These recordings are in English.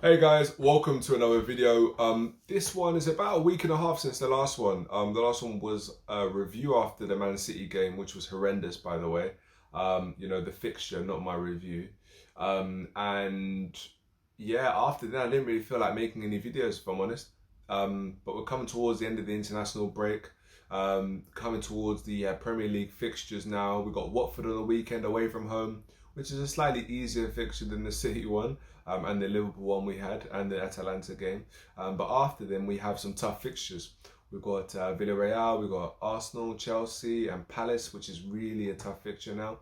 Hey guys, welcome to another video. This one is about a week and a half since the last one. The last one was a review after the Man City game, which was horrendous, by the way. The fixture, not my review. And yeah, after that, I didn't really feel like making any videos, if I'm honest. But we're coming towards the end of the international break. Coming towards the Premier League fixtures now. We've got Watford on the weekend away from home, which is a slightly easier fixture than the City one. And the Liverpool one we had, and the Atalanta game. But after them, we have some tough fixtures. We've got Villarreal, we've got Arsenal, Chelsea, and Palace, which is really a tough fixture now.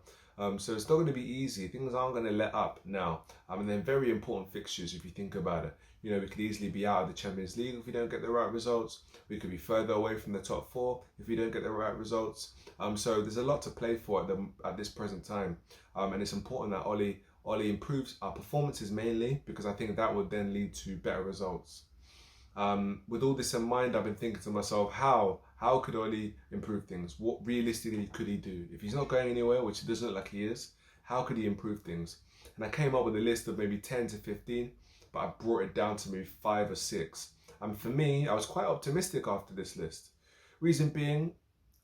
So it's not going to be easy. Things aren't going to let up now. And they're very important fixtures if you think about it. You know, we could easily be out of the Champions League if we don't get the right results. We could be further away from the top four if we don't get the right results. So there's a lot to play for at this present time. And it's important that Ollie improves our performances mainly, because I think that would then lead to better results. With all this in mind, I've been thinking to myself, how could Ollie improve things? What realistically could he do? If he's not going anywhere, which it doesn't look like he is, how could he improve things? And I came up with a list of maybe 10 to 15, but I brought it down to maybe 5 or 6. And for me, I was quite optimistic after this list. Reason being,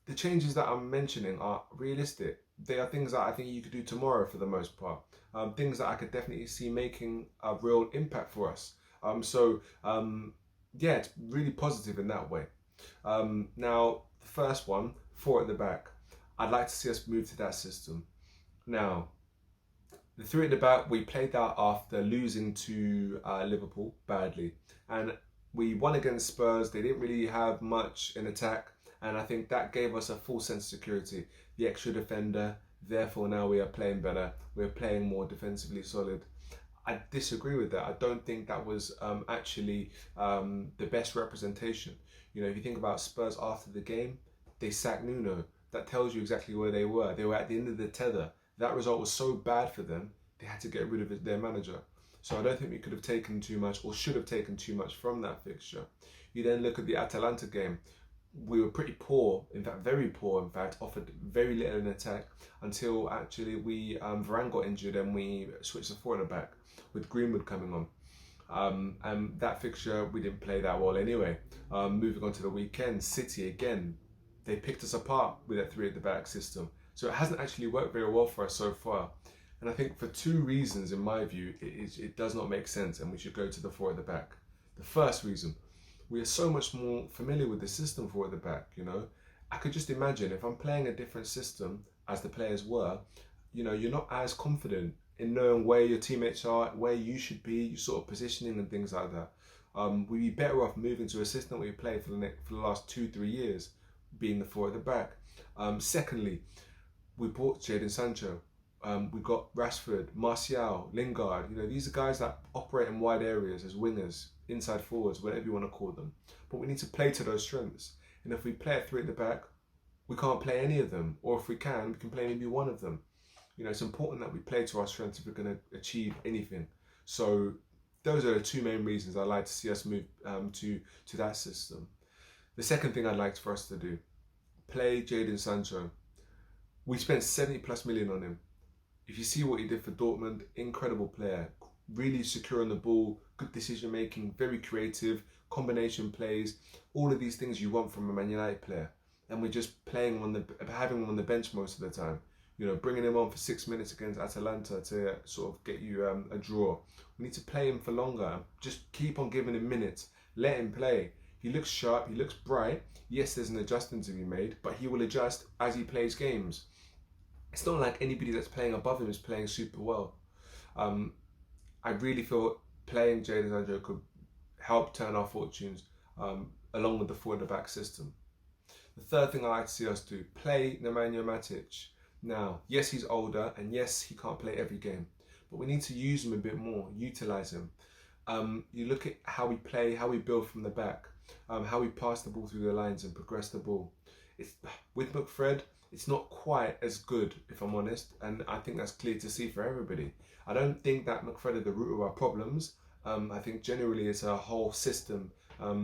the changes that I'm mentioning are realistic. They are things that I think you could do tomorrow for the most part. Things that I could definitely see making a real impact for us. Yeah, it's really positive in that way. Now, the first one, 4 at the back. I'd like to see us move to that system. Now, the 3 at the back, we played that after losing to Liverpool badly. And we won against Spurs. They didn't really have much in attack. And I think that gave us a full sense of security. The extra defender, therefore now we are playing better. We're playing more defensively solid. I disagree with that. I don't think that was actually the best representation. You know, if you think about Spurs after the game, they sacked Nuno. That tells you exactly where they were. They were at the end of the tether. That result was so bad for them, they had to get rid of their manager. So I don't think we could have taken too much, or should have taken too much from that fixture. You then look at the Atalanta game. We were pretty poor, in fact, very poor, in fact, offered very little in attack until actually Varane got injured and we switched the 4 at the back with Greenwood coming on. And that fixture, we didn't play that well anyway. Moving on to the weekend, City again, they picked us apart with that 3 at the back system. So it hasn't actually worked very well for us so far. And I think for 2 reasons, in my view, it does not make sense and we should go to the 4 at the back. The first reason, we are so much more familiar with the system 4 at the back, you know. I could just imagine if I'm playing a different system as the players were, you know, you're not as confident in knowing where your teammates are, where you should be, your sort of positioning and things like that. We'd be better off moving to a system we played for the last 2-3 years, being the 4 at the back. Secondly, we bought Jadon Sancho. We got Rashford, Martial, Lingard. You know, these are guys that operate in wide areas as wingers, inside forwards, whatever you want to call them. But we need to play to those strengths. And if we play at 3 at the back, we can't play any of them. Or if we can play maybe one of them. You know, it's important that we play to our strengths if we're going to achieve anything. So those are the 2 main reasons I'd like to see us move to that system. The second thing I'd like for us to do, play Jadon Sancho. We spent 70 plus million on him. If you see what he did for Dortmund, incredible player, really secure on the ball, good decision making, very creative, combination plays, all of these things you want from a Man United player. And we're just having him on the bench most of the time. You know, bringing him on for 6 minutes against Atalanta to sort of get you a draw. We need to play him for longer. Just keep on giving him minutes. Let him play. He looks sharp, he looks bright. Yes, there's an adjustment to be made, but he will adjust as he plays games. It's not like anybody that's playing above him is playing super well. I really feel playing Jadon Sancho could help turn our fortunes along with the 4 at the back system. The third thing I like to see us do, play Nemanja Matic. Now, yes, he's older and yes, he can't play every game, but we need to use him a bit more, utilise him. You look at how we play, how we build from the back, how we pass the ball through the lines and progress the ball. With McFred, it's not quite as good, if I'm honest, and I think that's clear to see for everybody. I don't think that McFred is the root of our problems. I think generally it's a whole system,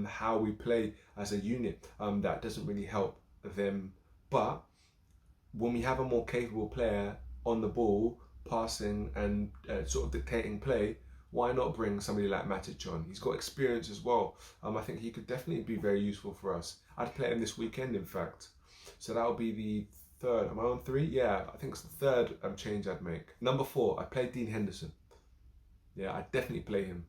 how we play as a unit, that doesn't really help them. But when we have a more capable player on the ball, passing and sort of dictating play, why not bring somebody like Matic on? He's got experience as well. I think he could definitely be very useful for us. I'd play him this weekend, in fact. So that'll be the third. Am I on 3? Yeah, I think it's the third change I'd make. Number 4, I played Dean Henderson. Yeah, I'd definitely play him.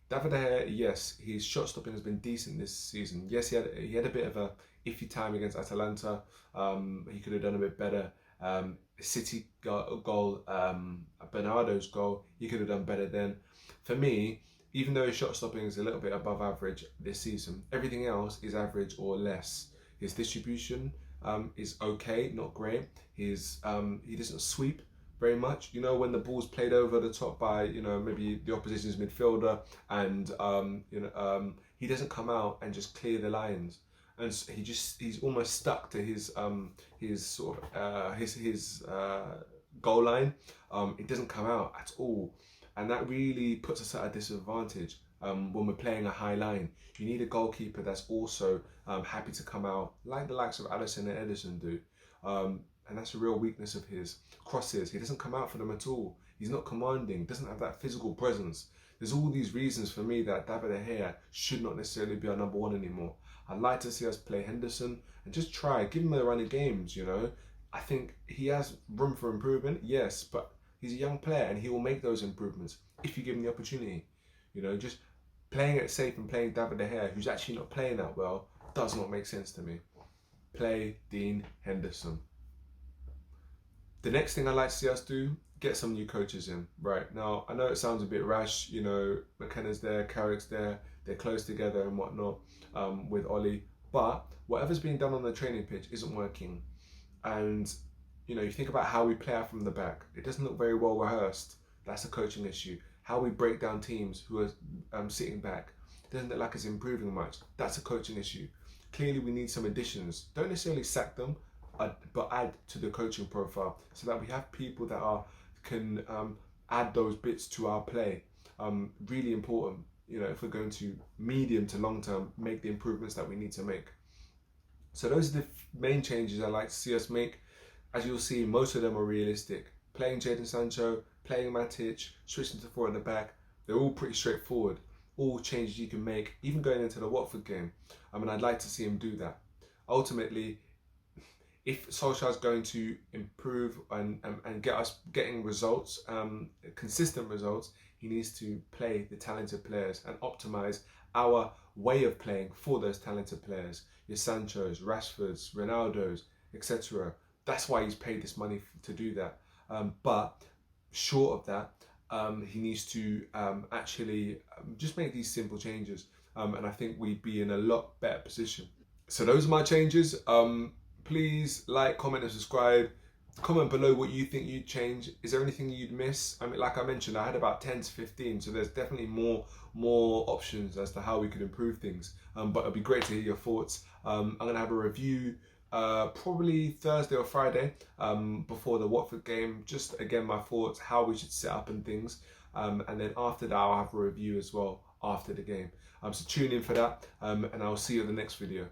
David De Gea, yes, his shot stopping has been decent this season. Yes, he had a bit of a iffy time against Atalanta. He could have done a bit better. City goal, Bernardo's goal, he could have done better then. For me, even though his shot stopping is a little bit above average this season, everything else is average or less. His distribution is okay, not great. He doesn't sweep very much. You know, when the ball's played over the top by, you know, maybe the opposition's midfielder, and he doesn't come out and just clear the lines, and he's almost stuck to his goal line. It doesn't come out at all, and that really puts us at a disadvantage when we're playing a high line. You need a goalkeeper that's also happy to come out, like the likes of Alisson and Ederson do. And that's a real weakness of his. Crosses, he doesn't come out for them at all. He's not commanding, doesn't have that physical presence. There's all these reasons for me that David De Gea should not necessarily be our number 1 anymore. I'd like to see us play Henderson and just give him a run of games, you know. I think he has room for improvement, yes, but he's a young player and he will make those improvements if you give him the opportunity. You know, just playing it safe and playing David De Gea, who's actually not playing that well, does not make sense to me. Play Dean Henderson. The next thing I'd like to see us do, get some new coaches in. Right, now, I know it sounds a bit rash, you know, McKenna's there, Carrick's there, they're close together and whatnot with Ollie, but whatever's being done on the training pitch isn't working. And, you know, you think about how we play out from the back, it doesn't look very well rehearsed. That's a coaching issue. How we break down teams who are sitting back, it doesn't look like it's improving much. That's a coaching issue. Clearly, we need some additions. Don't necessarily sack them, but add to the coaching profile so that we have people that can add those bits to our play. Really important, you know, if we're going to medium to long term make the improvements that we need to make. So those are the main changes I'd like to see us make. As you'll see, most of them are realistic. Playing Jadon Sancho, playing Matic, switching to 4 at the back, they're all pretty straightforward. All changes you can make, even going into the Watford game. And I'd like to see him do that. Ultimately, if Solskjaer's going to improve and get us getting results, consistent results, he needs to play the talented players and optimise our way of playing for those talented players. Your Sanchos, Rashfords, Ronaldos, etc. That's why he's paid this money to do that. But short of that, he needs to actually just make these simple changes. And I think we'd be in a lot better position. So those are my changes. Please like, comment and subscribe. Comment below what you think you'd change. Is there anything you'd miss? I mean, like I mentioned, I had about 10 to 15, so there's definitely more options as to how we could improve things. But it'd be great to hear your thoughts. I'm gonna have a review probably Thursday or Friday before the Watford game. Just again, my thoughts, how we should set up and things. And then after that, I'll have a review as well after the game. So tune in for that, and I'll see you in the next video.